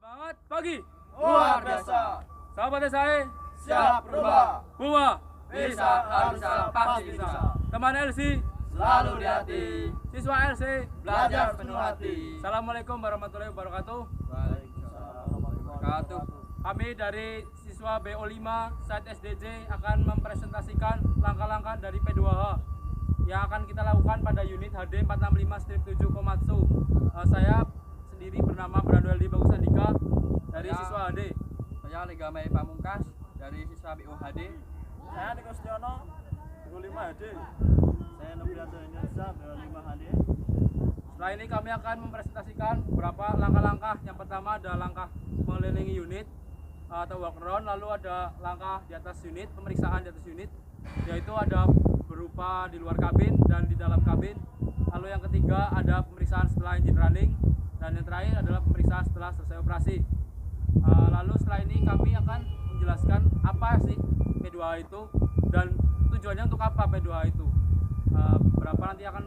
Selamat pagi. Luar biasa. Sahabat saya, Siap berubah. Bunga, Bisa, harus bisa, pasti bisa. teman LC, Selalu di hati. siswa LC. Belajar penuh hati. Assalamualaikum warahmatullahi wabarakatuh. Waalaikumsalam. Kami dari siswa BO5 Site SDJ akan mempresentasikan langkah-langkah dari P2H yang akan kita lakukan pada unit HD 465-7 Komatsu. Saya sendiri bernama Brandoeldi Bagus Andika dari siswa HD. Saya Legamai Pamungkas dari siswa BOHD. Saya Niko Setiono, BO5 HD. Saya Nobrianto Indonesia, BO5 HD. Setelah ini kami akan mempresentasikan beberapa langkah-langkah. Yang pertama ada langkah mengelilingi unit atau walk around, lalu ada langkah di atas unit, pemeriksaan di atas unit, yaitu ada berupa di luar kabin dan di dalam kabin. Lalu yang ketiga ada pemeriksaan setelah engine running, dan yang terakhir adalah pemeriksaan setelah selesai operasi. Lalu setelah ini kami akan menjelaskan apa sih P2H itu dan tujuannya untuk apa P2H itu. Berapa nanti akan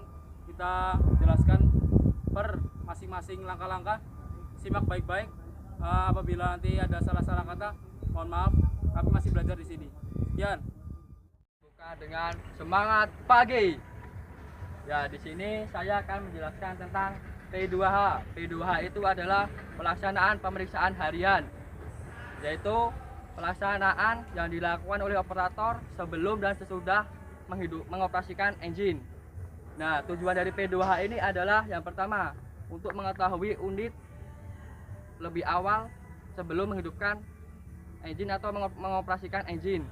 kita jelaskan per masing-masing langkah-langkah. Simak baik-baik. Apabila nanti ada salah-salah kata, mohon maaf, kami masih belajar di sini. Sekian. Buka dengan semangat pagi. Ya, di sini saya akan menjelaskan tentang P2H. P2H itu adalah pelaksanaan pemeriksaan harian, yaitu pelaksanaan yang dilakukan oleh operator sebelum dan sesudah mengoperasikan engine. Nah, tujuan dari P2H ini adalah yang pertama, untuk mengetahui unit lebih awal sebelum menghidupkan engine atau mengoperasikan engine.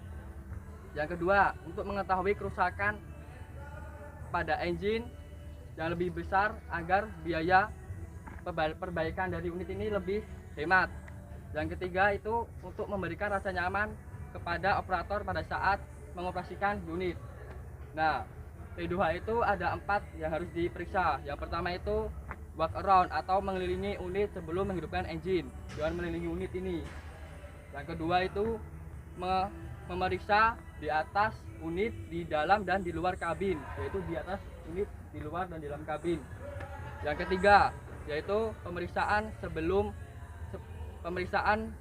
Yang kedua, untuk mengetahui kerusakan pada engine yang lebih besar agar biaya perbaikan dari unit ini lebih hemat. Yang ketiga itu untuk memberikan rasa nyaman kepada operator pada saat mengoperasikan unit. Nah, P2H itu ada 4 yang harus diperiksa. Yang pertama itu walk around atau mengelilingi unit sebelum menghidupkan engine dengan mengelilingi unit ini. Yang kedua itu memeriksa di atas unit, di dalam dan di luar kabin, yaitu di atas unit, di luar dan di dalam kabin. Yang ketiga yaitu pemeriksaan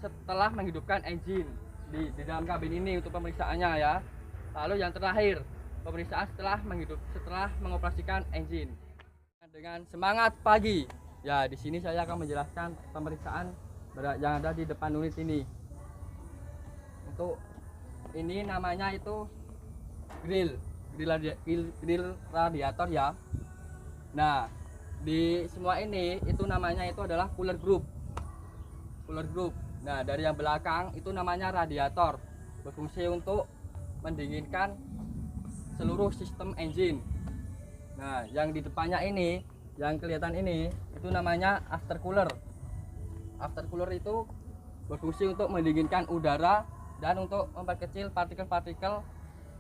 setelah menghidupkan engine di dalam kabin ini untuk pemeriksaannya ya. Lalu yang terakhir, pemeriksaan setelah mengoperasikan engine. Dengan semangat pagi. Ya, di sini saya akan menjelaskan pemeriksaan yang ada di depan unit ini. Untuk ini namanya itu grill radiator ya. Nah, di semua ini itu namanya itu adalah cooler group. Nah, dari yang belakang itu namanya radiator, berfungsi untuk mendinginkan seluruh sistem engine. Nah, yang di depannya ini, yang kelihatan ini, itu namanya aftercooler. Aftercooler itu berfungsi untuk mendinginkan udara dan untuk memperkecil partikel-partikel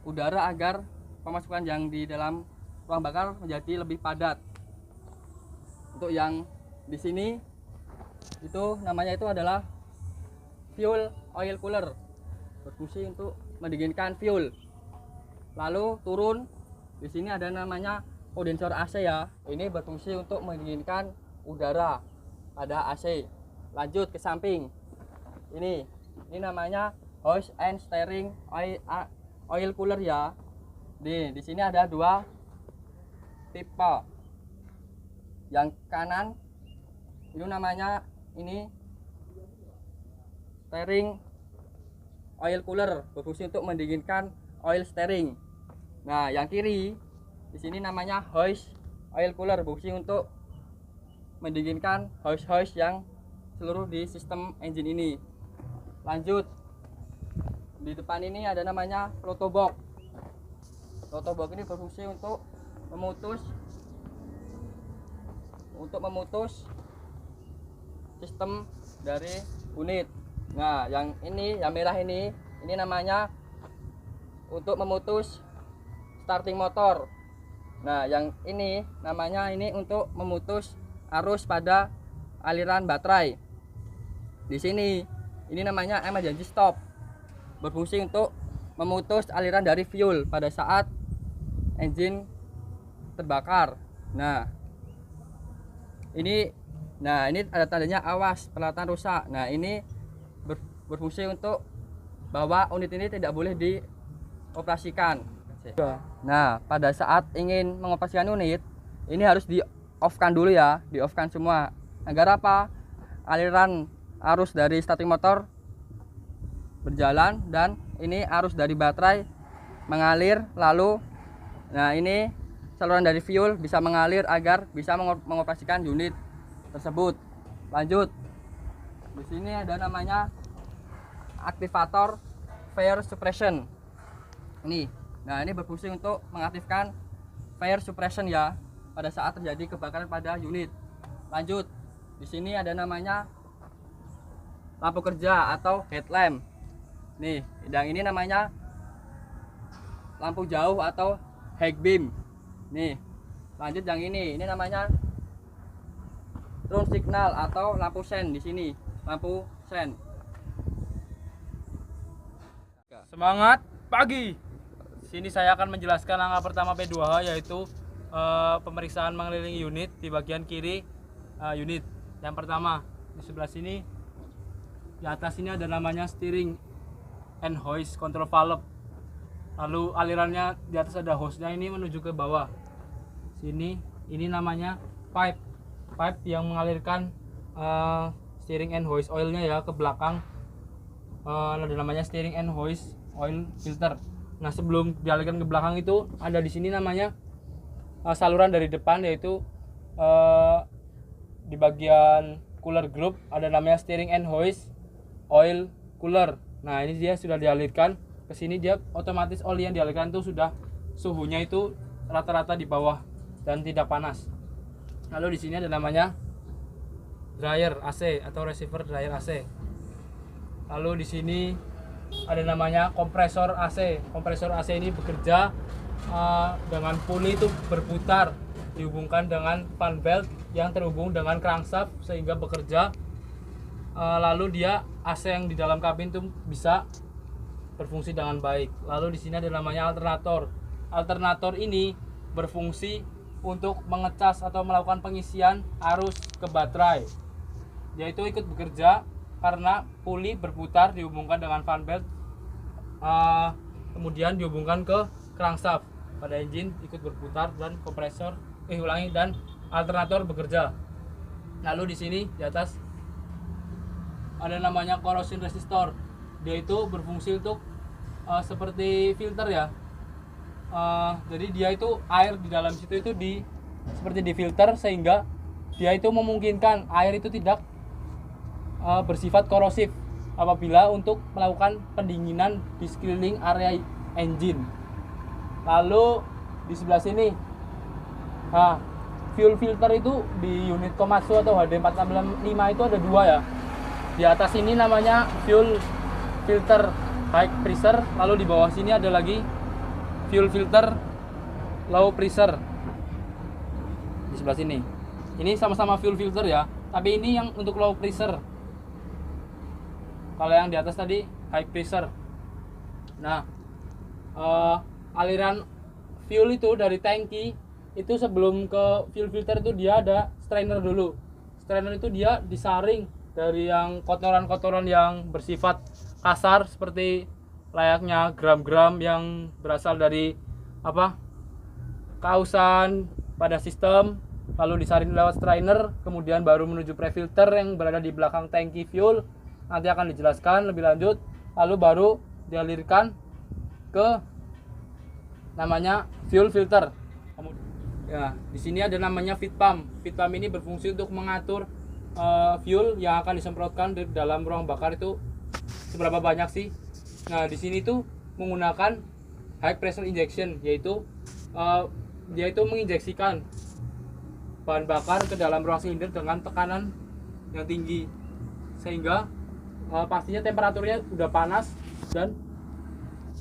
udara agar pemasukan yang di dalam ruang bakar menjadi lebih padat. Untuk yang di sini, itu namanya itu adalah fuel oil cooler, berfungsi untuk mendinginkan fuel. Lalu turun, di sini ada namanya kondensor AC ya. Ini berfungsi untuk mendinginkan udara pada AC. Lanjut ke samping. Ini namanya hoist and steering oil cooler ya. Di sini ada 2 tipe. Yang kanan itu namanya ini steering oil cooler, berfungsi untuk mendinginkan oil steering. Nah, yang kiri di sini namanya hoist oil cooler, berfungsi untuk mendinginkan hoist yang seluruh di sistem engine ini. Lanjut, di depan ini ada namanya throttle box. Throttle box ini berfungsi untuk memutus sistem dari unit. Nah, yang ini, yang merah ini namanya untuk memutus starting motor. Nah, yang ini namanya ini untuk memutus arus pada aliran baterai. Di sini ini namanya emergency stop, berfungsi untuk memutus aliran dari fuel pada saat engine terbakar. Nah, ini Nah, ini ada tandanya awas peralatan rusak. Nah, ini berfungsi untuk bahwa unit ini tidak boleh dioperasikan. Nah, pada saat ingin mengoperasikan unit, ini harus di off-kan dulu ya, di off-kan semua. Agar apa? Aliran arus dari starting motor berjalan dan ini arus dari baterai mengalir, lalu nah ini saluran dari fuel bisa mengalir agar bisa mengoperasikan unit tersebut. Lanjut. Di sini ada namanya aktivator fire suppression. Ini. Nah, ini berfungsi untuk mengaktifkan fire suppression ya pada saat terjadi kebakaran pada unit. Lanjut. Di sini ada namanya lampu kerja atau headlamp. Nih, yang ini namanya lampu jauh atau high beam. Nih. Lanjut yang ini namanya turn signal atau lampu sen. Di sini lampu sen. Semangat pagi. Sini saya akan menjelaskan langkah pertama P2H, yaitu pemeriksaan mengelilingi unit di bagian kiri unit. Yang pertama di sebelah sini, di atas ini ada namanya steering and hoist control valve. Lalu alirannya di atas ada hose-nya ini menuju ke bawah. Sini ini namanya pipe yang mengalirkan steering and hoist oilnya ya ke belakang. Ada namanya steering and hoist oil filter. Nah, sebelum dialirkan ke belakang itu ada di sini namanya saluran dari depan, yaitu di bagian cooler group ada namanya steering and hoist oil cooler. Nah, ini dia sudah dialirkan ke sini, dia otomatis oli yang dialirkan itu sudah suhunya itu rata-rata di bawah dan tidak panas. Lalu di sini ada namanya dryer AC atau receiver dryer AC. Lalu di sini ada namanya kompresor AC. Kompresor AC ini bekerja dengan puli itu berputar, dihubungkan dengan fan belt yang terhubung dengan crankshaft sehingga bekerja. Lalu dia AC yang di dalam kabin itu bisa berfungsi dengan baik. Lalu di sini ada namanya alternator. Alternator ini berfungsi untuk mengecas atau melakukan pengisian arus ke baterai. Yaitu ikut bekerja karena puli berputar dihubungkan dengan fan belt, kemudian dihubungkan ke crankshaft pada engine, ikut berputar dan kompresor dan alternator bekerja. Lalu di sini di atas ada namanya corrosion resistor. Dia itu berfungsi untuk seperti filter ya. Jadi dia itu air di dalam situ itu seperti difilter sehingga dia itu memungkinkan air itu tidak bersifat korosif apabila untuk melakukan pendinginan di sekeliling area engine. Lalu di sebelah sini, fuel filter itu di unit Komatsu atau HD465 itu ada dua ya. Di atas ini namanya fuel filter high pressure, lalu di bawah sini ada lagi fuel filter low pressure. Di sebelah sini. Ini sama-sama fuel filter ya, tapi ini yang untuk low pressure. Kalau yang di atas tadi high pressure. Nah, aliran fuel itu dari tangki itu sebelum ke fuel filter itu dia ada strainer dulu. Strainer itu dia disaring dari yang kotoran-kotoran yang bersifat kasar seperti layaknya gram-gram yang berasal dari kausan pada sistem, lalu disaring lewat strainer, kemudian baru menuju pre-filter yang berada di belakang tangki fuel. Nanti akan dijelaskan lebih lanjut, lalu baru dialirkan ke namanya fuel filter. Ya, di sini ada namanya feed pump. Feed pump ini berfungsi untuk mengatur fuel yang akan disemprotkan di dalam ruang bakar itu seberapa banyak sih. Nah, di sini tuh menggunakan high pressure injection, yaitu dia itu menginjeksikan bahan bakar ke dalam ruang silinder dengan tekanan yang tinggi sehingga pastinya temperaturnya udah panas dan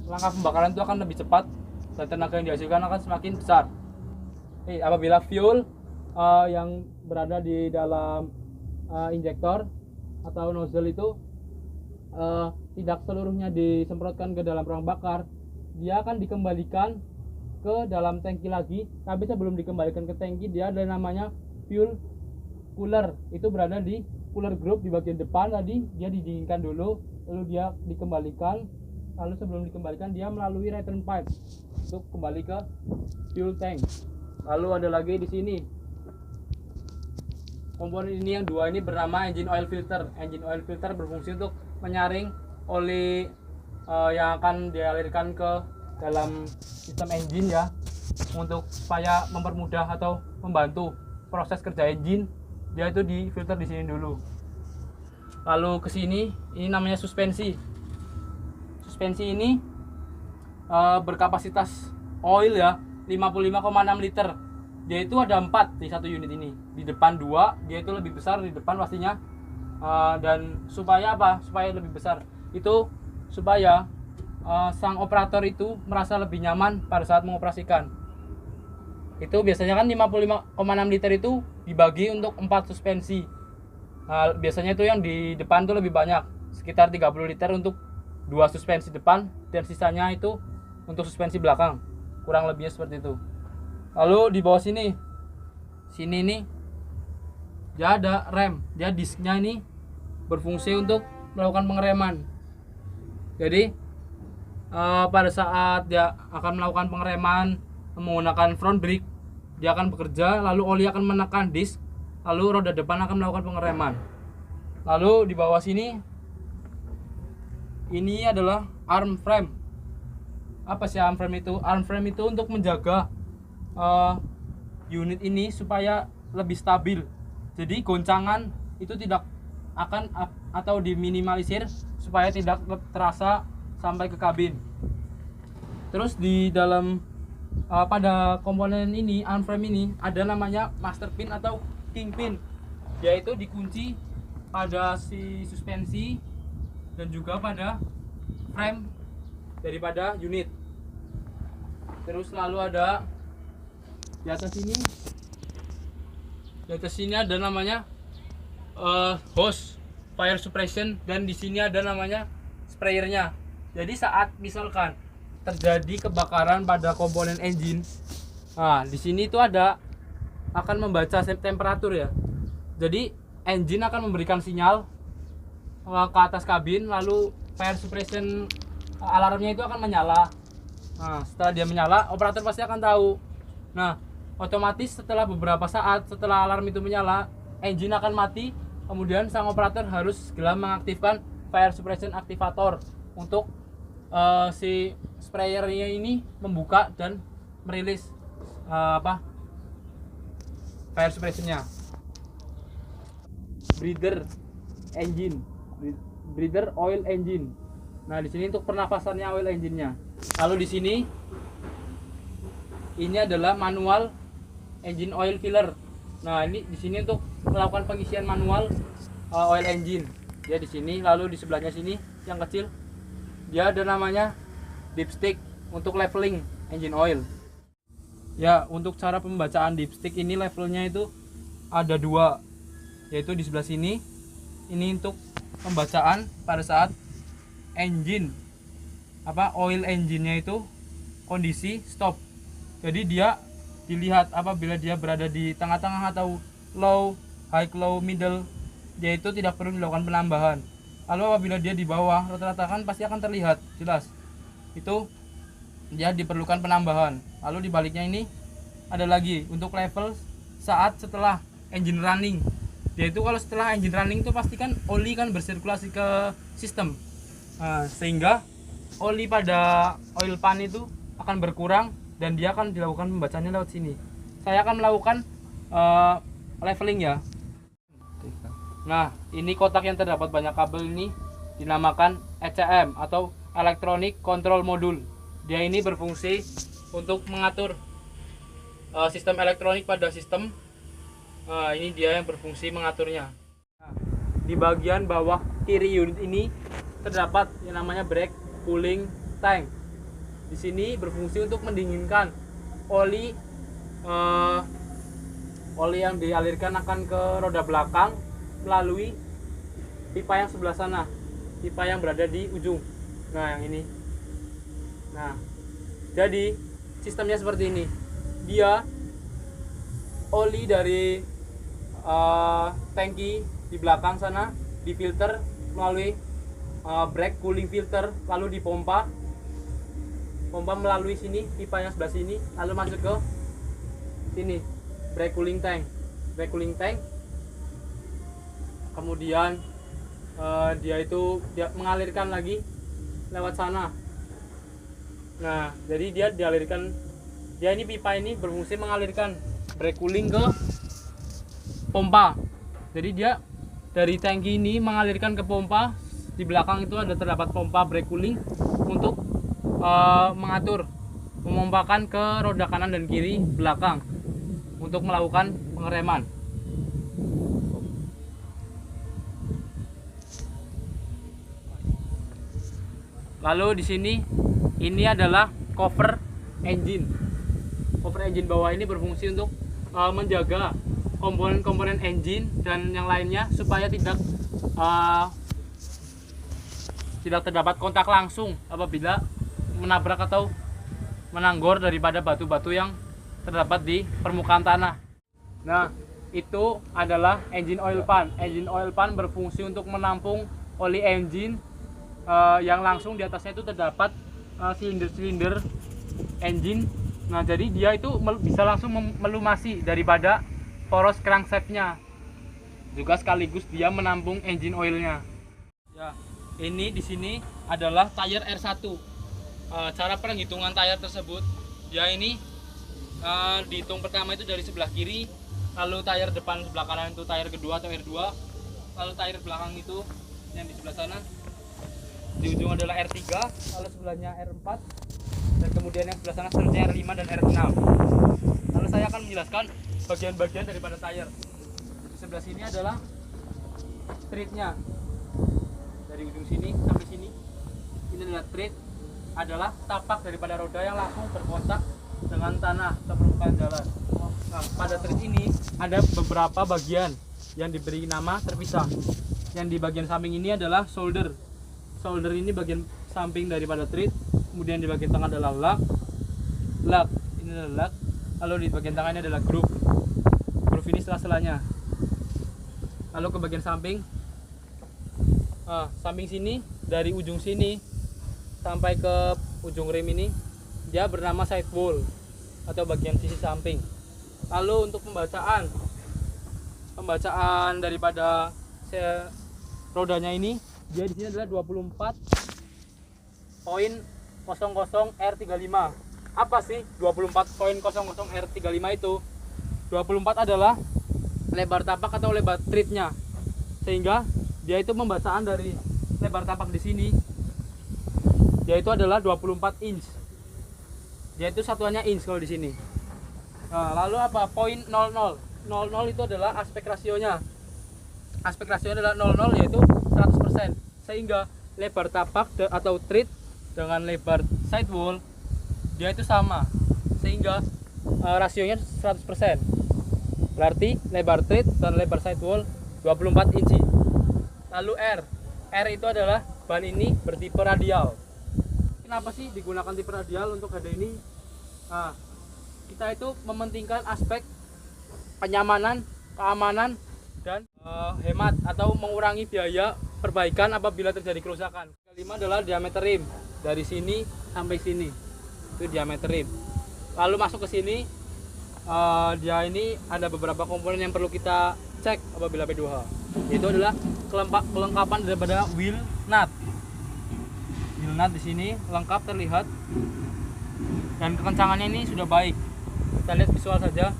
langkah pembakaran itu akan lebih cepat dan tenaga yang dihasilkan akan semakin besar. Apabila fuel yang berada di dalam injektor atau nozzle itu tidak seluruhnya disemprotkan ke dalam ruang bakar, dia akan dikembalikan ke dalam tangki lagi. Tapi sebelum dikembalikan ke tangki, dia ada namanya fuel cooler itu berada di cooler group di bagian depan. Tadi dia didinginkan dulu, lalu dia dikembalikan, lalu sebelum dikembalikan dia melalui return pipe untuk kembali ke fuel tank. Lalu ada lagi di sini komponen ini yang dua ini bernama engine oil filter. Engine oil filter berfungsi untuk menyaring oli yang akan dialirkan ke dalam sistem engine ya, untuk supaya mempermudah atau membantu proses kerja engine. Dia itu di filter di sini dulu. Lalu ke sini, ini namanya suspensi. Suspensi ini berkapasitas oil ya 55,6 liter. Dia itu ada 4 di satu unit ini. Di depan 2, dia itu lebih besar di depan pastinya. Dan supaya apa? Supaya lebih besar. Itu supaya sang operator itu merasa lebih nyaman pada saat mengoperasikan. Itu biasanya kan 55,6 liter itu dibagi untuk 4 suspensi. Nah, biasanya itu yang di depan tuh lebih banyak, sekitar 30 liter untuk 2 suspensi depan, dan sisanya itu untuk suspensi belakang. Kurang lebihnya seperti itu. Lalu di bawah sini nih dia ada rem. Dia disknya ini berfungsi untuk melakukan pengereman. Jadi pada saat dia akan melakukan pengereman menggunakan front brake, dia akan bekerja, lalu oli akan menekan disk, lalu roda depan akan melakukan pengereman. Lalu di bawah sini ini adalah arm frame. Apa sih arm frame itu? Arm frame itu untuk menjaga unit ini supaya lebih stabil. Jadi goncangan itu tidak akan atau diminimalisir supaya tidak terasa sampai ke kabin. Terus di dalam pada komponen ini, arm frame ini ada namanya master pin atau king pin, yaitu dikunci pada si suspensi dan juga pada frame daripada unit. Terus lalu ada di atas sini ada namanya hose fire suppression, dan di sini ada namanya sprayernya. Jadi saat misalkan terjadi kebakaran pada komponen engine, nah di sini itu akan membaca temperatur ya. Jadi engine akan memberikan sinyal ke atas kabin, lalu fire suppression alarmnya itu akan menyala. Nah setelah dia menyala, operator pasti akan tahu. Nah otomatis setelah beberapa saat setelah alarm itu menyala, engine akan mati. Kemudian sang operator harus segera mengaktifkan fire suppression activator untuk si sprayernya ini membuka dan merilis fire suppressionnya. Breather oil engine. Nah di sini untuk pernafasannya oil engine-nya. Lalu di sini ini adalah manual engine oil filler. Nah ini di sini untuk melakukan pengisian manual oil engine. Dia di sini. Lalu di sebelahnya sini yang kecil dia ada namanya dipstick untuk leveling engine oil. Ya untuk cara pembacaan dipstick ini levelnya itu ada 2, yaitu di sebelah sini. Ini untuk pembacaan pada saat engine oil engine-nya itu kondisi stop. Jadi dia dilihat apabila dia berada di tengah-tengah atau low, high, low, middle, dia itu tidak perlu dilakukan penambahan. Lalu apabila dia di bawah, rata-rata kan pasti akan terlihat jelas. Itu dia diperlukan penambahan. Lalu di baliknya ini ada lagi untuk level saat setelah engine running. Yaitu kalau setelah engine running itu pasti kan oli kan bersirkulasi ke sistem. Nah, sehingga oli pada oil pan itu akan berkurang dan dia akan dilakukan pembacanya lewat sini. Saya akan melakukan leveling ya. Nah ini kotak yang terdapat banyak kabel ini dinamakan ECM atau Electronic Control Module. Dia ini berfungsi untuk mengatur sistem elektronik pada sistem. Ini dia yang berfungsi mengaturnya. Nah, di bagian bawah kiri unit ini terdapat yang namanya brake cooling tank. Di sini berfungsi untuk mendinginkan oli yang dialirkan akan ke roda belakang melalui pipa yang sebelah sana, pipa yang berada di ujung. Nah yang ini. Nah jadi sistemnya seperti ini. Dia oli dari tangki di belakang sana difilter melalui brake cooling filter, lalu dipompa melalui sini, pipa yang sebelah sini, lalu masuk ke sini brake cooling tank. Kemudian dia mengalirkan lagi lewat sana. Nah, jadi ini pipa ini berfungsi mengalirkan brake cooling ke pompa. Jadi dia dari tangki ini mengalirkan ke pompa. Di belakang itu terdapat pompa brake cooling untuk memompakan ke roda kanan dan kiri belakang untuk melakukan pengereman. Lalu di sini ini adalah cover engine. Cover engine bawah ini berfungsi untuk menjaga komponen-komponen engine dan yang lainnya supaya tidak terdapat kontak langsung apabila menabrak atau menanggor daripada batu-batu yang terdapat di permukaan tanah. Nah, itu adalah engine oil pan. Engine oil pan berfungsi untuk menampung oli engine yang langsung di atasnya itu terdapat silinder-silinder engine. Nah, jadi dia itu bisa langsung melumasi daripada poros crankshaftnya. Juga sekaligus dia menampung engine oilnya. Ya, ini di sini adalah tire R1. Cara penghitungan tire tersebut, dia ini dihitung pertama itu dari sebelah kiri, lalu tire depan sebelah kanan itu tire kedua atau R2, lalu tire belakang itu yang di sebelah sana di ujung adalah R3, lalu sebelahnya R4, dan kemudian yang sebelah sana seterusnya R5 dan R6. Lalu saya akan menjelaskan bagian-bagian daripada tire. Di sebelah sini adalah treadnya, dari ujung sini sampai sini. Ini adalah tread, adalah tapak daripada roda yang langsung berkontak dengan tanah atau permukaan jalan. Nah, pada tread ini ada beberapa bagian yang diberi nama terpisah. Yang di bagian samping ini adalah shoulder. Shoulder ini bagian samping daripada tread. Kemudian di bagian tengah adalah lug. Ini adalah lug. Lalu di bagian tengah ini adalah groove. Groove ini sela-selanya. Lalu ke bagian samping. Samping sini, dari ujung sini sampai ke ujung rim ini, dia bernama sidewall atau bagian sisi samping. Lalu untuk pembacaan daripada rodanya ini, dia di sini adalah 24.00 R35. Apa sih 24.00 R35 itu? 24 adalah lebar tapak atau lebar treadnya, sehingga dia itu pembacaan dari lebar tapak di sini, dia itu adalah 24 inch. Dia itu satuannya inch kalau di sini. Nah, lalu apa? Poin 00. 00 itu adalah aspek rasionya. Aspek rasionya adalah 00, yaitu 100%. Sehingga lebar tapak atau tread dengan lebar sidewall dia itu sama. Sehingga rasionya 100%. Berarti lebar tread dan lebar sidewall 24 inci. Lalu R itu adalah ban ini bertipe radial. Kenapa sih digunakan tipe radial untuk HD ini? Nah, kita itu mementingkan aspek kenyamanan, keamanan, dan hemat atau mengurangi biaya perbaikan apabila terjadi kerusakan. Kelima adalah diameter rim, dari sini sampai sini itu diameter rim. Lalu masuk ke sini, dia ini ada beberapa komponen yang perlu kita cek apabila P2H. Itu adalah kelengkapan daripada wheel nut. Wheel nut di sini lengkap terlihat dan kekencangannya ini sudah baik. Kita lihat visual saja.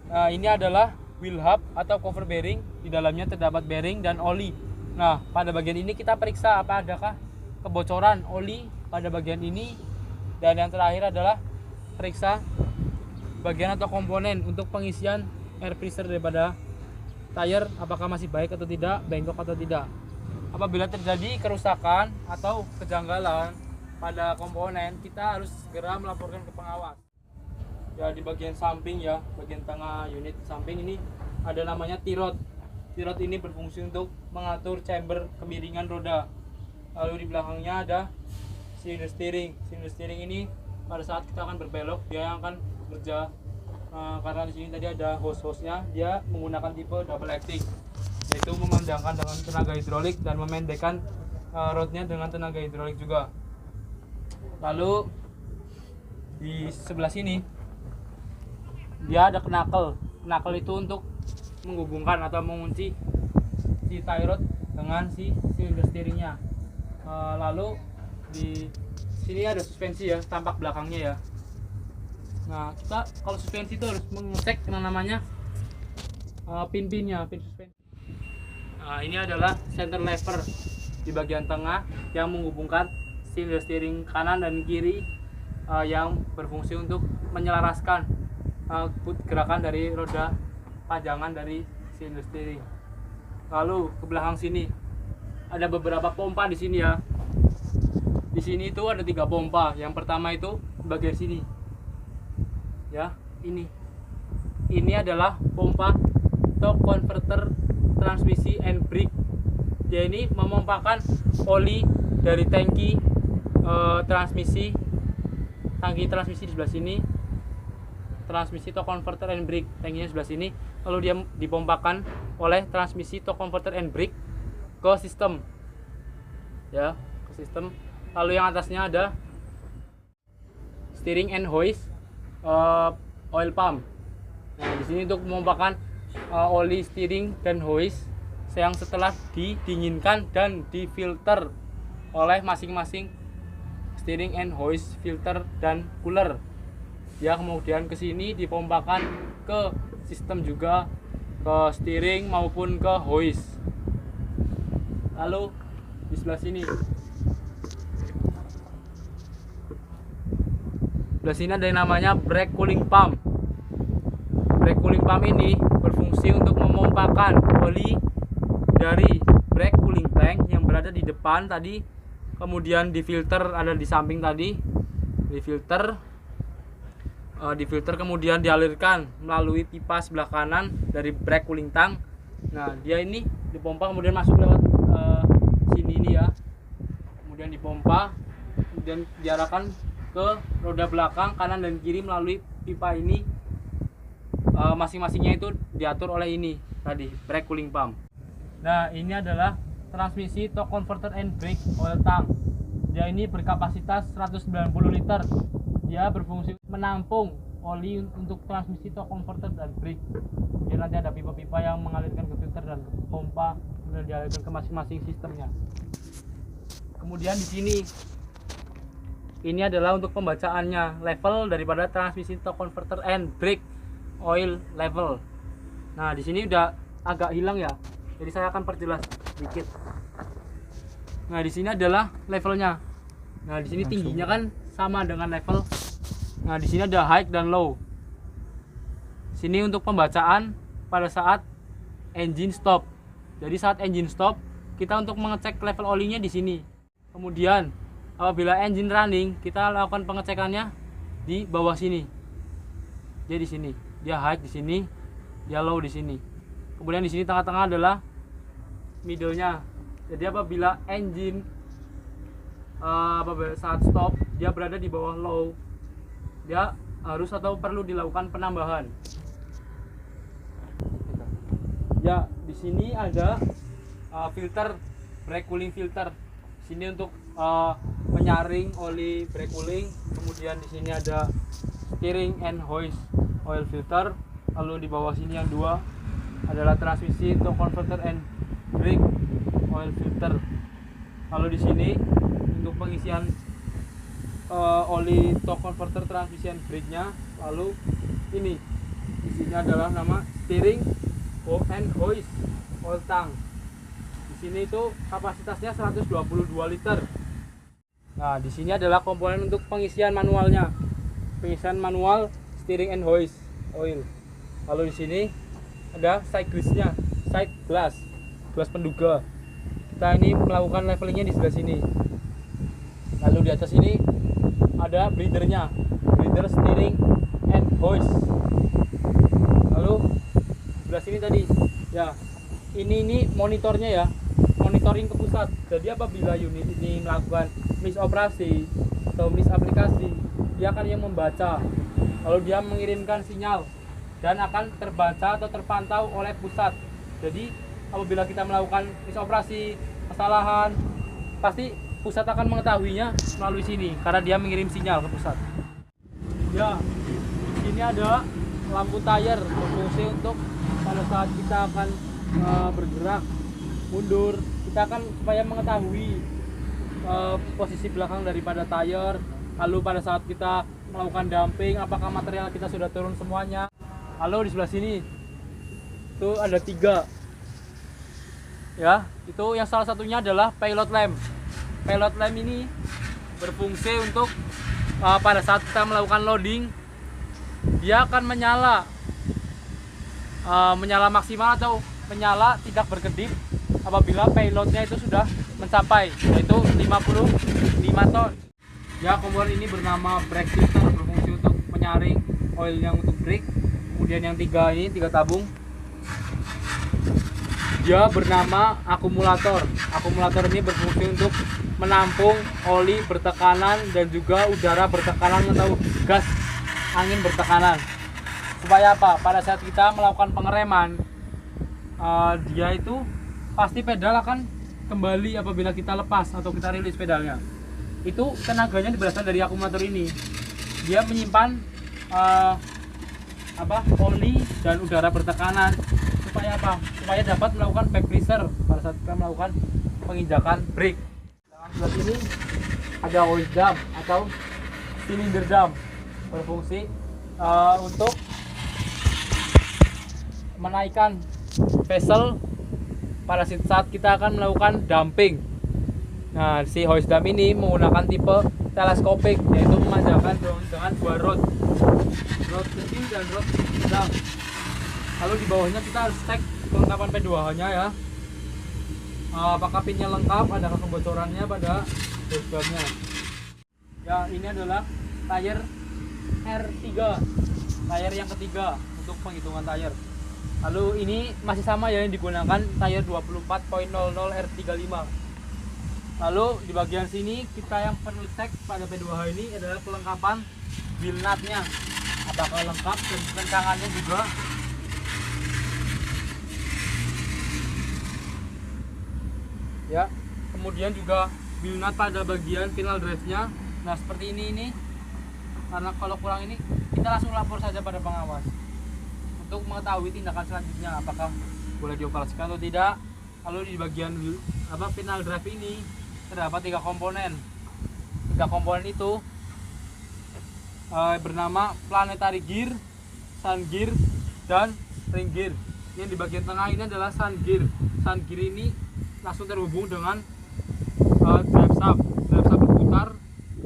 Nah, ini adalah wheel hub atau cover bearing. Di dalamnya terdapat bearing dan oli. Nah, pada bagian ini kita periksa adakah kebocoran oli pada bagian ini. Dan yang terakhir adalah periksa bagian atau komponen untuk pengisian air pressure daripada tire, apakah masih baik atau tidak, bengkok atau tidak. Apabila terjadi kerusakan atau kejanggalan pada komponen, kita harus segera melaporkan ke pengawas. Ya, di bagian samping ya, bagian tengah unit samping ini ada namanya T-rod. T-rod ini berfungsi untuk mengatur chamber kemiringan roda. Lalu di belakangnya ada cylinder steering. Cylinder steering ini pada saat kita akan berbelok, dia yang akan bekerja karena di sini tadi ada hose-hose-nya, dia menggunakan tipe double acting, yaitu memandangkan dengan tenaga hidrolik dan memendekkan rodnya dengan tenaga hidrolik juga. Lalu di sebelah sini dia ada knuckle. Knuckle itu untuk menghubungkan atau mengunci si tie rod dengan si silinder steeringnya. Lalu di sini ada suspensi ya, tampak belakangnya ya. Nah, kita kalau suspensi itu harus mengecek yang namanya pin-pinnya, pin suspensi. Nah, ini adalah center lever di bagian tengah yang menghubungkan silinder steering kanan dan kiri, yang berfungsi untuk menyelaraskan gerakan dari roda pajangan dari silinder steering. Lalu ke belakang sini ada beberapa pompa di sini ya. Di sini itu ada 3 pompa. Yang pertama itu bagian sini. Ya, ini. Ini adalah pompa torque converter transmisi and brake. Dia ini memompakan oli dari tangki transmisi di sebelah sini. Transmisi torque converter and brake, tangkinya sebelah sini. Lalu dia dipompakan oleh transmisi torque converter and brake ke sistem. Ya, ke sistem. Lalu yang atasnya ada steering and hoist oil pump. Nah, di sini untuk memompakan oli steering dan hoist yang setelah didinginkan dan difilter oleh masing-masing steering and hoist filter dan cooler. Ya, kemudian ke sini dipompakan ke sistem juga, ke steering maupun ke hoist. Lalu di sebelah sini ada yang namanya brake cooling pump. Brake cooling pump ini berfungsi untuk memompakan oli dari brake cooling tank yang berada di depan tadi, kemudian difilter ada di samping tadi, difilter kemudian dialirkan melalui pipa sebelah kanan dari brake cooling tank. Nah, dia ini dipompa kemudian masuk lewat sini ini ya, kemudian dipompa, kemudian diarahkan ke roda belakang kanan dan kiri melalui pipa ini. Masing-masingnya itu diatur oleh ini tadi, brake cooling pump. Nah, ini adalah transmisi torque converter and brake oil tank. Dia ini berkapasitas 190 liter. Dia berfungsi menampung oli untuk transmisi torque converter dan brake. Kemudian nanti ada pipa-pipa yang mengalirkan ke filter dan pompa, kemudian dialirkan ke masing-masing sistemnya. Kemudian di sini ini adalah untuk pembacaannya, level daripada transmisi torque converter and brake oil level. Nah, di sini udah agak hilang ya, jadi saya akan perjelas sedikit. Nah, di sini adalah levelnya. Nah, di sini tingginya kan sama dengan level. Nah, di sini ada high dan low. Sini untuk pembacaan pada saat engine stop. Jadi saat engine stop, kita untuk mengecek level olinya di sini. Kemudian apabila engine running, kita lakukan pengecekannya di bawah sini. Jadi di sini, dia high di sini, dia low di sini. Kemudian di sini tengah-tengah adalah middle-nya. Jadi apabila engine saat stop, dia berada di bawah low, dia harus atau perlu dilakukan penambahan. Ya, di sini ada filter, brake cooling filter. Sini untuk menyaring oli brake cooling. Kemudian di sini ada steering and hoist oil filter. Lalu di bawah sini yang dua adalah transmisi torque converter and brake oil filter. Lalu di sini untuk pengisian oli torque converter transmisi and brake-nya. Lalu ini di sini adalah nama steering and hoist oil tank. Di sini itu kapasitasnya 122 liter. Nah, di sini adalah komponen untuk pengisian manualnya. Pengisian manual steering and hoist oil. Lalu di sini ada side glass-nya, side glass, gelas penduga. Kita ini melakukan levelingnya di sebelah sini. Lalu di atas ini ada breather-nya, breather steering and hoist. Lalu sebelah sini tadi, ya, ini monitornya ya, monitoring ke pusat. Jadi apabila unit ini melakukan misoperasi atau misaplikasi, dia akan yang membaca, lalu dia mengirimkan sinyal dan akan terbaca atau terpantau oleh pusat. Jadi apabila kita melakukan misoperasi, kesalahan, pasti pusat akan mengetahuinya melalui sini karena dia mengirim sinyal ke pusat. Ya, ini ada lampu tayar berfungsi untuk pada saat kita akan bergerak mundur, kita akan supaya mengetahui posisi belakang daripada tayar. Lalu pada saat kita melakukan dumping, apakah material kita sudah turun semuanya. Lalu di sebelah sini itu ada 3 ya, itu yang salah satunya adalah pilot lamp. Pilot lamp ini berfungsi untuk pada saat kita melakukan loading, dia akan menyala maksimal atau menyala tidak berkedip apabila payloadnya itu sudah mencapai, yaitu 55 ton. Ya, kompor ini bernama brake filter, berfungsi untuk menyaring oil yang untuk brake. Kemudian yang 3 ini 3 tabung, dia bernama akumulator. Akumulator ini berfungsi untuk menampung oli bertekanan dan juga udara bertekanan atau gas angin bertekanan. Supaya apa? Pada saat kita melakukan pengereman, dia itu pasti pedal akan kembali apabila kita lepas atau kita rilis pedalnya. Itu tenaganya berasal dari akumulator ini. Dia menyimpan oli dan udara bertekanan. Supaya apa? Supaya dapat melakukan back pressure pada saat kita melakukan penginjakan brake. Sebelah sini ada hose dam atau cylinder dam, berfungsi untuk menaikkan vessel pada saat kita akan melakukan dumping. Nah, si hose dam ini menggunakan tipe teleskopik, yaitu memanjangkan dengan 2 rod kecil dan rod sedang. Lalu di bawahnya kita harus cek kelengkapan P2H-nya ya. Apakah pinnya lengkap, adakah kebocorannya pada hose damnya. Ya, ini adalah tayar R3, tayar yang ketiga untuk penghitungan tayar. Lalu ini masih sama ya, yang digunakan tayar 24.00 R35. Lalu di bagian sini kita yang perlu cek pada P2H ini adalah kelengkapan wheel nutnya, apakah lengkap, dan kencangannya juga. Ya, kemudian juga wheel nut pada bagian final drive-nya. Nah, seperti ini. Karena kalau kurang ini kita langsung lapor saja pada pengawas untuk mengetahui tindakan selanjutnya, apakah boleh dioperasikan atau tidak. Lalu di bagian final drive ini terdapat 3 komponen. 3 komponen itu bernama planetary gear, sun gear, dan ring gear. Yang di bagian tengah ini adalah sun gear. Sun gear ini langsung terhubung dengan drive shaft. Drive shaft berputar,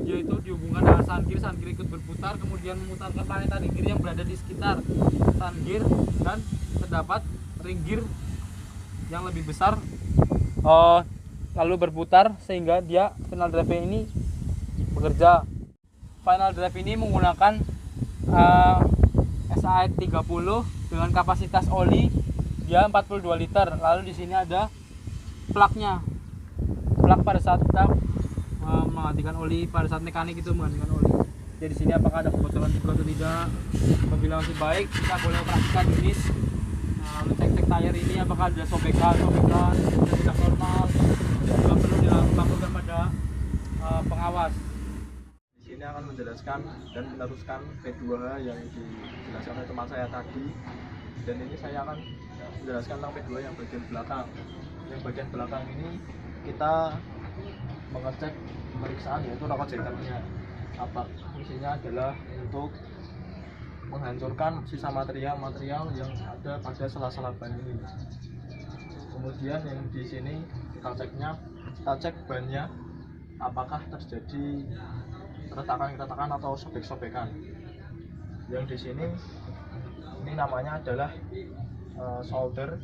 yaitu dihubungkan dengan sun gear ikut berputar, kemudian memutarkan planetary gear yang berada di sekitar sun gear, dan terdapat ring gear yang lebih besar lalu berputar sehingga dia final drive ini bekerja. Final drive ini menggunakan SAE 30 dengan kapasitas oli dia 42 liter. Lalu di sini ada plaknya. Plak pada saat kita menggantikan oli, pada saat mekanik itu menggantikan oli. Jadi di sini apakah ada kebocoran juga atau tidak. Apabila masih baik, kita boleh operasikan unit. Lalu cek tayar ini apakah ada sobekan yang tidak normal, juga perlu dilakukan pada pengawas. Di sini akan menjelaskan dan meneruskan P2H yang dijelaskan oleh teman saya tadi. Dan ini saya akan menjelaskan tentang P2H yang bagian belakang. Yang bagian belakang ini kita mengecek pemeriksaan, yaitu rokok jackernya. Apa fungsinya adalah untuk menghancurkan sisa material yang ada pada sela-sela ban ini. Kemudian yang di sini kita cek bannya apakah terjadi retakan atau sobek-sobekan. Yang di sini ini namanya adalah solder,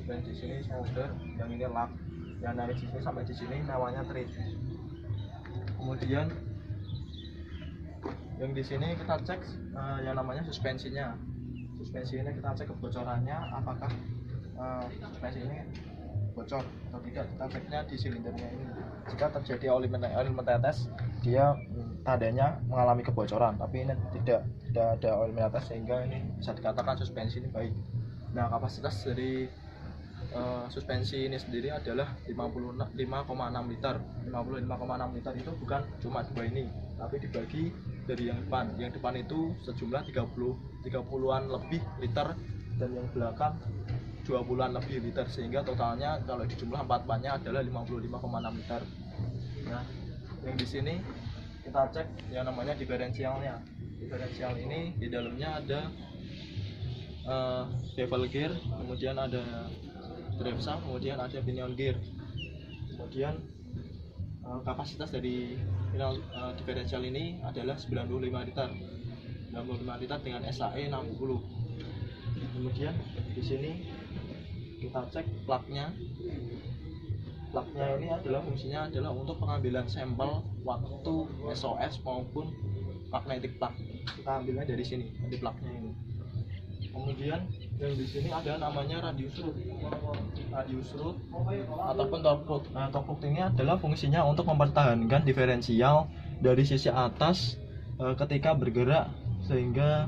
dan di sini solder, yang ini lap, yang dari sini sampai di sini namanya thread. Kemudian yang di sini kita cek yang namanya suspensinya. Suspensi ini kita cek kebocorannya, apakah suspensi ini bocor atau tidak. Kita ceknya di silindernya ini. Jika terjadi oli menetes, dia tandanya mengalami kebocoran, tapi ini tidak ada oil meatas sehingga ini bisa dikatakan suspensi ini baik. Nah, kapasitas dari suspensi ini sendiri adalah 55,6 liter. 55,6 liter itu bukan cuma dua ini, tapi dibagi dari yang depan. Yang depan itu sejumlah 30-an lebih liter dan yang belakang 20-an lebih liter, sehingga totalnya kalau dijumlah empat-empatnya adalah 55,6 liter. Nah, yang di sini kita cek yang namanya diferensialnya. Diferensial ini di dalamnya ada bevel gear, kemudian ada drive shaft, kemudian ada pinion gear. Kemudian kapasitas dari diferensial ini adalah 95 liter. 95 liter dengan SAE 60. Kemudian di sini kita cek plugnya. Plugnya ini adalah fungsinya adalah untuk pengambilan sampel waktu SOS maupun magnetic plug. Kita ambilnya dari sini, di plugnya ini. Kemudian yang di sini ada namanya radius root. Radius root ataupun torque root. Nah, torque root ini adalah fungsinya untuk mempertahankan diferensial dari sisi atas ketika bergerak, sehingga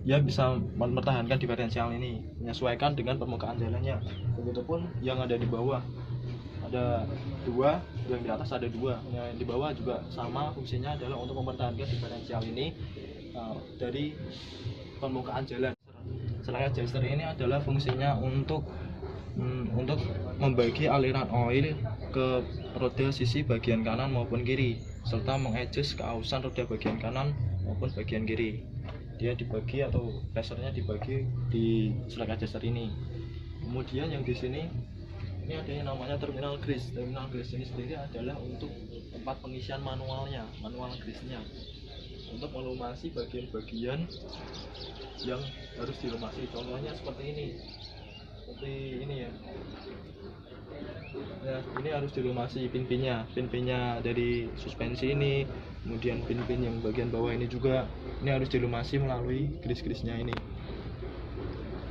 dia bisa mempertahankan diferensial ini, menyesuaikan dengan permukaan jalannya. Begitupun yang ada di bawah, ada dua, yang di atas ada dua, yang di bawah juga sama, fungsinya adalah untuk mempertahankan diferensial ini dari permukaan jalan. Selang adjuster ini adalah fungsinya untuk membagi aliran oil ke roda sisi bagian kanan maupun kiri, serta mengadjust keausan roda bagian kanan maupun bagian kiri. Dia dibagi atau pressure-nya dibagi di selang adjuster ini. Kemudian yang di sini ini ada yang namanya terminal grease. Terminal grease ini sendiri adalah untuk tempat pengisian manual grease-nya, untuk melumasi bagian-bagian yang harus dilumasi. Contohnya seperti ini ya. Nah, ini harus dilumasi pin-pinnya dari suspensi ini, kemudian pin-pin yang bagian bawah ini juga ini harus dilumasi melalui grease-grease-nya ini.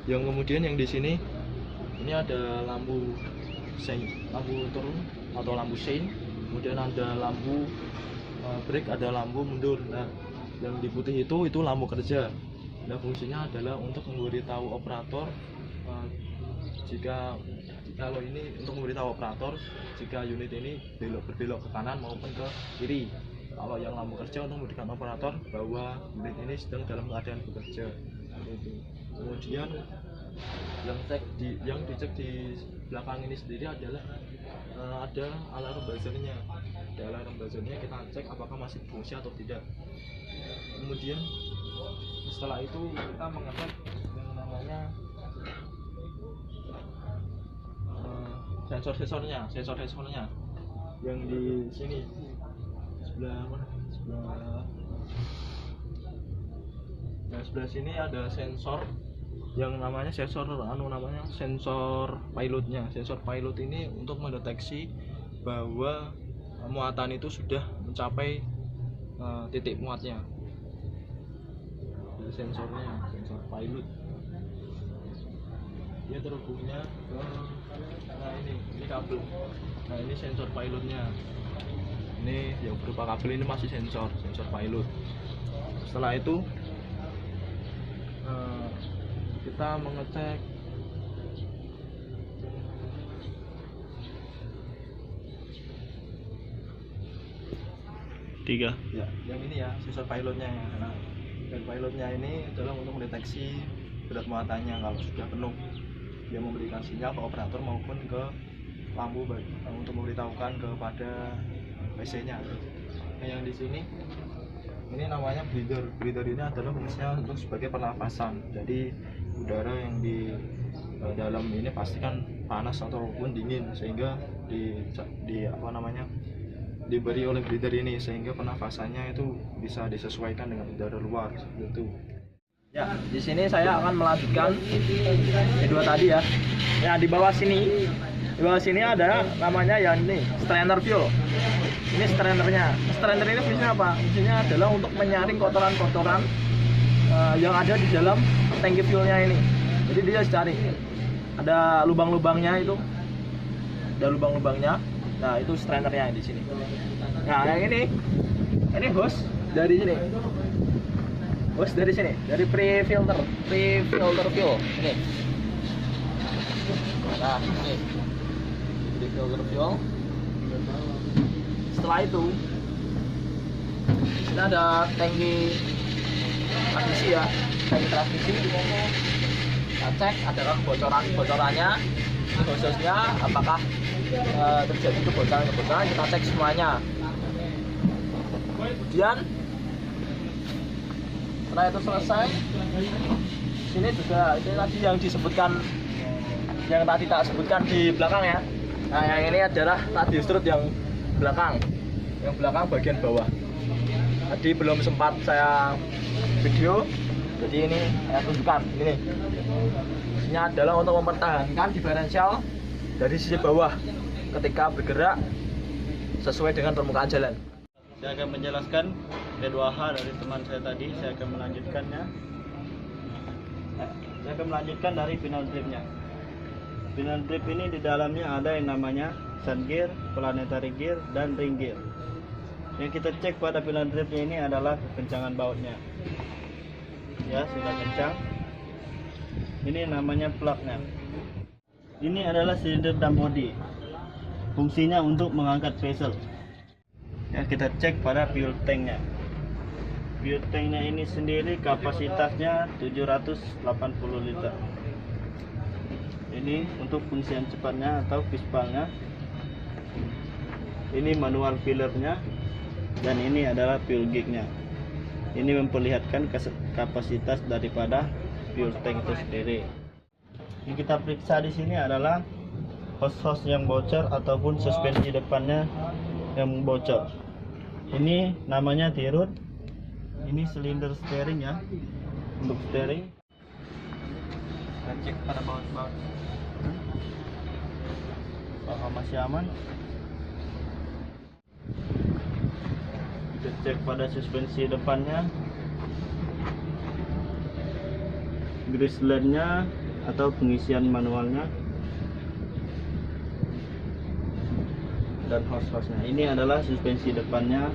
Yang kemudian yang di sini ini ada lampu turun atau lampu sein, kemudian ada lampu brake, ada lampu mundur. Nah, yang di putih itu lampu kerja. Nah, fungsinya adalah untuk memberitahu operator kalau ini untuk memberitahu operator jika unit ini berbelok ke kanan maupun ke kiri. Kalau yang lampu kerja untuk memberikan operator bahwa unit ini sedang dalam keadaan bekerja. Kemudian yang dicek di belakang ini sendiri adalah ada alarm buzzernya. Ada alarm buzzernya, kita cek apakah masih berfungsi atau tidak. Kemudian setelah itu kita mengecek yang namanya sensor-sensornya yang di sini sebelah sini ada sensor yang namanya sensor pilotnya. Sensor pilot ini untuk mendeteksi bahwa muatan itu sudah mencapai titik muatnya. Sensornya, sensor pilot, dia terhubungnya ke ini kabel. Nah, ini sensor pilotnya. Ini yang berupa kabel, ini masih sensor pilot. Setelah itu kita mengecek tiga ya, yang ini ya, sensor pilotnya ya. Nah, dan pilotnya ini adalah untuk mendeteksi berat muatannya. Kalau sudah penuh, dia memberikan sinyal ke operator maupun ke lampu untuk memberitahukan kepada PC-nya. Nah, yang di sini ini namanya breather. Breather ini adalah fungsinya untuk sebagai pernafasan. Jadi udara yang di dalam ini pastikan panas ataupun dingin, sehingga diberi oleh breather ini, sehingga pernafasannya itu bisa disesuaikan dengan udara luar seperti itu. Ya, di sini saya akan melanjutkan kedua tadi ya. Ya, di bawah sini ada namanya yang ini strainer fuel. Ini strainernya. Strainer ini fungsinya apa? Fungsinya adalah untuk menyaring kotoran-kotoran yang ada di dalam tangki fuelnya ini. Jadi dia cari ada lubang-lubangnya itu, ada lubang-lubangnya. Nah, itu strainernya di sini. Nah, yang ini Ini hose dari sini. Hose dari sini, dari pre-filter fuel. Ini. Nah, ini. Pre-filter fuel. Setelah itu ini ada tangki transmisi ya, tangki transmisi. Kita cek adakah bocorannya, khususnya apakah terjadi kebocoran, kita cek semuanya. Kemudian setelah itu selesai, sini juga ini tadi yang disebutkan, yang tadi tak sebutkan di belakang ya. Nah, yang ini adalah radius strut yang belakang bagian bawah. Tadi belum sempat saya video, jadi ini saya tunjukkan. Ini adalah untuk mempertahankan diferensial dari sisi bawah ketika bergerak sesuai dengan permukaan jalan. Saya akan menjelaskan P2H dari teman saya tadi. Saya akan melanjutkannya. Saya akan melanjutkan dari final dripnya. Final drip ini di dalamnya ada yang namanya sun gear, planetary gear, dan ring gear. Yang kita cek pada final dripnya ini adalah kekencangan bautnya. Ya, sudah kencang. Ini namanya plugnya. Ini adalah silinder dan body. Fungsinya untuk mengangkat vessel. Ya, kita cek pada fuel tanknya. Fuel tanknya ini sendiri kapasitasnya 780 liter. Ini untuk pengisian cepatnya atau pispalnya. Ini manual fillernya, dan ini adalah fuel gauge-nya. Ini memperlihatkan kapasitas daripada fuel tank itu sendiri. Yang kita periksa di sini adalah hose yang bocor ataupun suspensi depannya yang bocor. Ini namanya T-rod. Ini silinder steering ya, untuk steering. Kita cek pada baut-baut bahwa masih aman. Kita cek pada suspensi depannya, grease line-nya atau pengisian manualnya, dan hose-nya. Ini adalah suspensi depannya.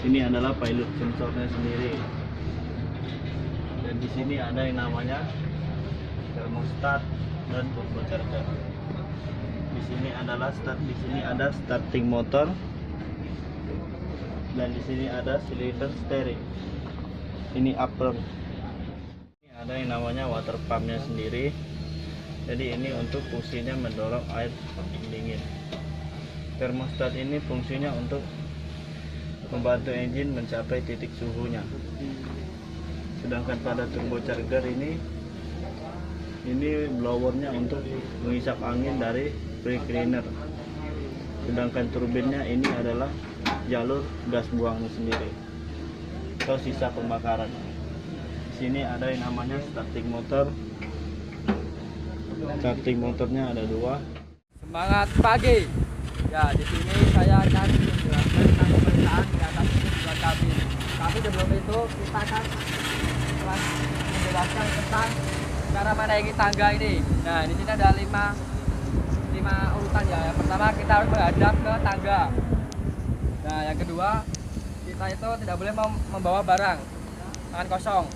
Ini adalah pilot sensornya sendiri. Dan di sini ada yang namanya thermostat dan turbocharger. Di sini adalah ada starting motor, dan di sini ada cylinder steering. Ini upper. Ini ada yang namanya water pumpnya sendiri. Jadi ini untuk fungsinya mendorong air dingin. Thermostat ini fungsinya untuk membantu engine mencapai titik suhunya. Sedangkan pada turbocharger ini blowernya untuk mengisap angin dari brake cleaner. Sedangkan turbinnya ini adalah jalur gas buangnya sendiri atau sisa pembakaran. Di sini ada yang namanya starting motor. Starting motornya ada 2. Semangat pagi. Ya, di sini saya akan menjelaskan tentang pemeriksaan di atas buat kabin. Tapi sebelum itu kita akan menjelaskan tentang cara menaiki tangga ini. Nah, di sini ada 5 urutan ya. Yang pertama kita harus menghadap ke tangga. Nah, yang kedua kita itu tidak boleh membawa barang, tangan kosong.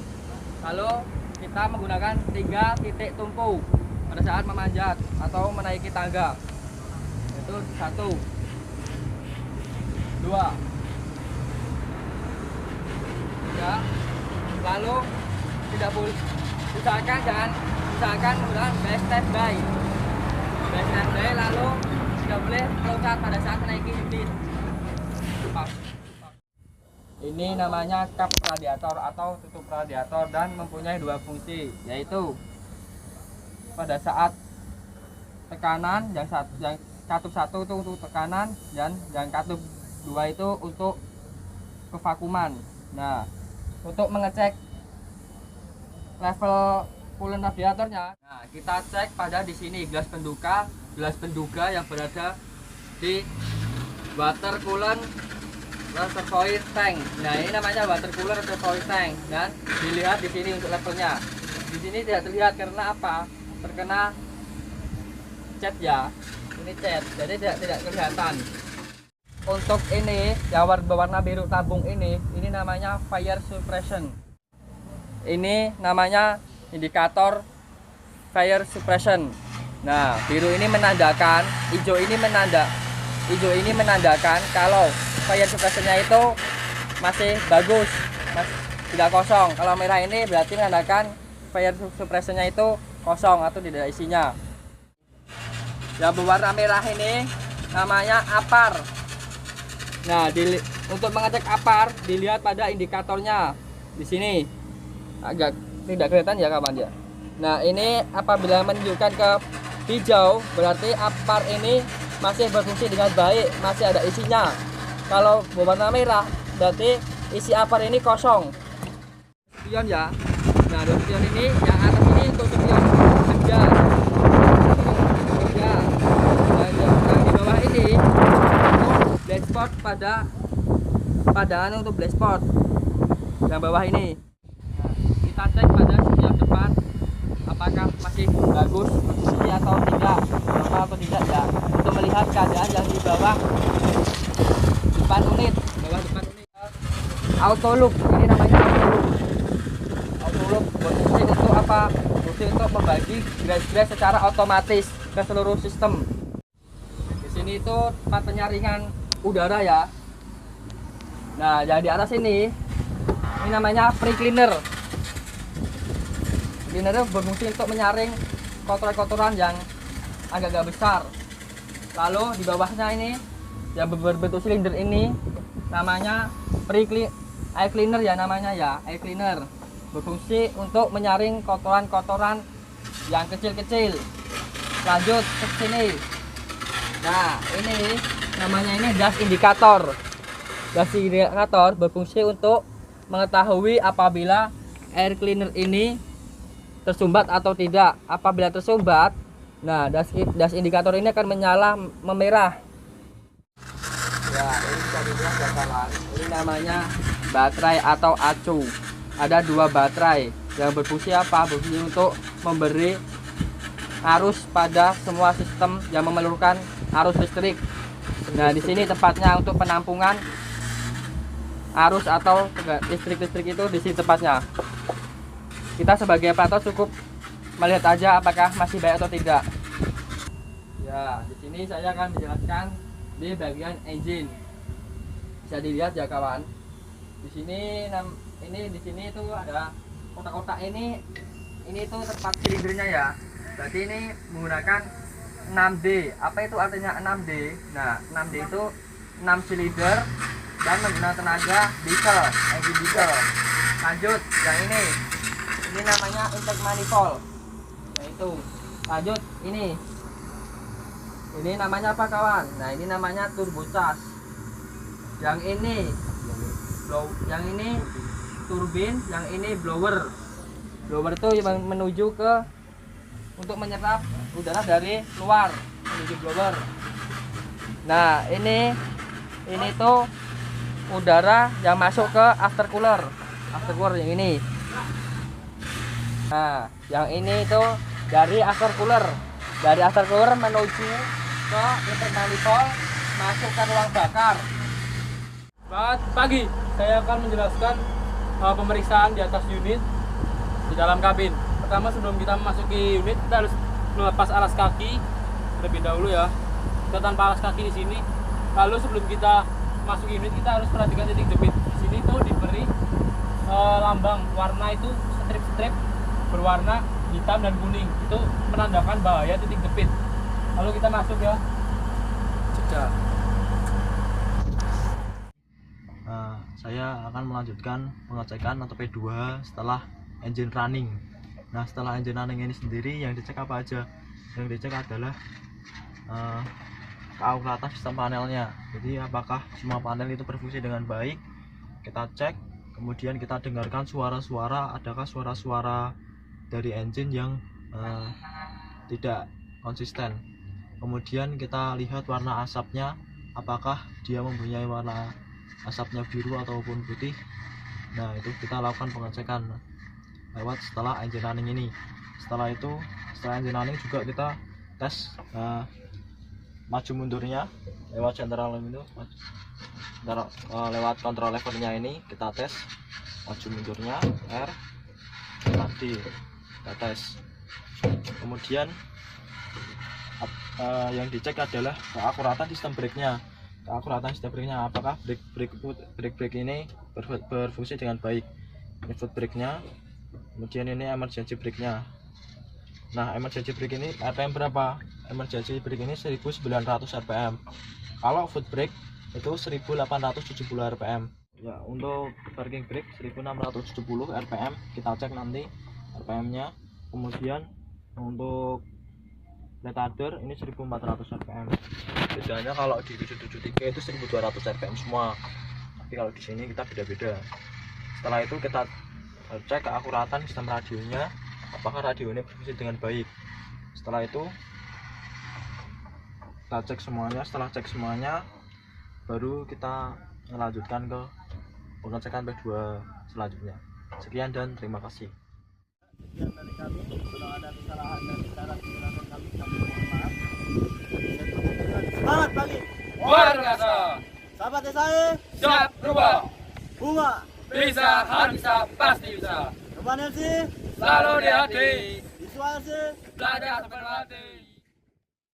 Lalu kita menggunakan 3 titik tumpu pada saat memanjat atau menaiki tangga. Itu 1, 2, 3. Lalu tidak boleh, usahakan menggunakan base standby. Lalu tidak boleh meloncat pada saat menaiki unit. Ini namanya kap radiator atau tutup radiator dan mempunyai 2 fungsi, yaitu pada saat tekanan yang katup 1 itu untuk tekanan, dan yang katup 2 itu untuk kevakuman. Nah, untuk mengecek level coolant radiatornya, nah kita cek pada di sini gelas penduga yang berada di water coolant reservoir tank. Nah, ini namanya water cooler reservoir tank, dan dilihat di sini untuk levelnya. Di sini tidak terlihat karena apa? Terkena cat ya. Ini cat, jadi tidak kelihatan. untuk ini yang berwarna biru tabung ini namanya fire suppression. Ini namanya indikator fire suppression. Nah, biru ini menandakan, hijau ini menandakan kalau fire suppressionnya itu masih bagus, masih tidak kosong. Kalau merah ini berarti menandakan fire suppressionnya itu kosong atau tidak ada isinya. Yang berwarna merah ini namanya apar. Nah, untuk mengecek apar dilihat pada indikatornya di sini. Agak tidak kelihatan ya kawan ya. Nah, ini apabila menunjukkan ke hijau berarti apar ini masih berfungsi dengan baik, masih ada isinya. Kalau berwarna merah berarti isi apar ini kosong. Spion ya. Nah, dua spion ini yang atas ini untuk spion kerja. Dan yang di bawah ini untuk black spot pada untuk black spot yang bawah ini. Nah, kita cek pada spion depan apakah masih bagus posisi atau tidak, normal atau tidak ya, untuk melihat keadaan yang di bawah depan unit. Auto loop, ini namanya auto loop berfungsi untuk apa? Berfungsi untuk membagi grace secara otomatis ke seluruh sistem. Di sini itu tempat penyaringan udara ya. Nah, yang di atas ini namanya pre cleaner. Cleaner itu berfungsi untuk menyaring kotoran-kotoran yang agak-agak besar. Lalu di bawahnya ini yang berbentuk silinder ini namanya air cleaner ya, namanya ya air cleaner, berfungsi untuk menyaring kotoran-kotoran yang kecil-kecil. Lanjut ke sini. Nah, ini namanya ini dust indicator. Dust indicator berfungsi untuk mengetahui apabila air cleaner ini tersumbat atau tidak. Apabila tersumbat, nah dust indikator ini akan menyala memerah. Ya, ini bisa dilihat ya kawan. Ini namanya baterai atau acu. Ada dua baterai yang berfungsi apa? Berfungsi untuk memberi arus pada semua sistem yang memerlukan arus listrik. Nah, di sini tempatnya untuk penampungan arus atau listrik itu di sini tempatnya. Kita sebagai operator cukup melihat aja apakah masih baik atau tidak. Ya, di sini saya akan menjelaskan di bagian engine. Bisa dilihat ya kawan. Di sini di sini itu ada kotak-kotak ini itu tempat silindernya ya. Berarti ini menggunakan 6D. Apa itu artinya 6D? Nah, 6D itu 6 silinder dan menggunakan tenaga diesel, engine diesel. Lanjut, yang ini namanya intake manifold. Nah, itu. Lanjut, ini namanya apa kawan? Nah, ini namanya turbo charge. Yang ini turbin, yang ini blower. Blower itu yang menuju ke untuk menyerap udara dari luar menuju blower. Nah, ini tuh udara yang masuk ke aftercooler yang ini. Nah, yang ini itu dari aftercooler menuju ke intake manifold, masuk ke ruang bakar. Selamat pagi, saya akan menjelaskan pemeriksaan di atas unit di dalam kabin. Pertama, sebelum kita memasuki unit, kita harus melepas alas kaki terlebih dahulu ya. Kita tanpa alas kaki di sini. Lalu sebelum kita masuk unit, kita harus perhatikan titik jepit. Di sini tuh diberi lambang warna itu strip-strip berwarna hitam dan kuning. Itu menandakan bahaya titik jepit. Lalu kita masuk ya. Jeda. Saya akan melanjutkan pengecekan atau P2 setelah engine running. Nah, setelah engine running ini sendiri yang dicek apa aja? Yang dicek adalah keakuratan sistem panelnya. Jadi apakah semua panel itu berfungsi dengan baik? Kita cek, kemudian kita dengarkan suara-suara, adakah suara-suara dari engine yang tidak konsisten. Kemudian kita lihat warna asapnya, apakah dia mempunyai warna asapnya biru ataupun putih. Nah, itu kita lakukan pengecekan lewat setelah engine running ini. Setelah engine running juga kita tes maju mundurnya lewat central itu, lewat kontrol levernya ini kita tes maju mundurnya R, tadi kita tes. Kemudian yang dicek adalah keakuratan sistem brake-nya. Apakah brake ini berfungsi dengan baik. Ini foot brake-nya, kemudian ini emergency brake-nya. Nah, emergency brake ini RPM berapa? Emergency brake ini 1900 RPM. Kalau foot brake itu 1870 RPM. Ya, untuk parking brake 1670 RPM. Kita cek nanti RPM-nya. Kemudian untuk retardar ini 1400 RPM. Bedanya kalau di 773 itu 1200 RPM semua. Tapi kalau di sini kita beda-beda. Setelah itu kita cek keakuratan sistem radionya, apakah radio ini berfungsi dengan baik. Setelah itu kita cek semuanya. Setelah cek semuanya, baru kita melanjutkan ke pengecekan P2 selanjutnya. Sekian dan terima kasih. Sekian dari kami. Kalau ada kesalahan dan cara penjelasan kami mohon maaf. Semangat pagi. Luar biasa. Sahabat saya, Siap berubah. bunga. Bisa, harus bisa, pasti bisa. Kemana sih? Selalu di hati. Visual sih. Belajar sepenuh hati.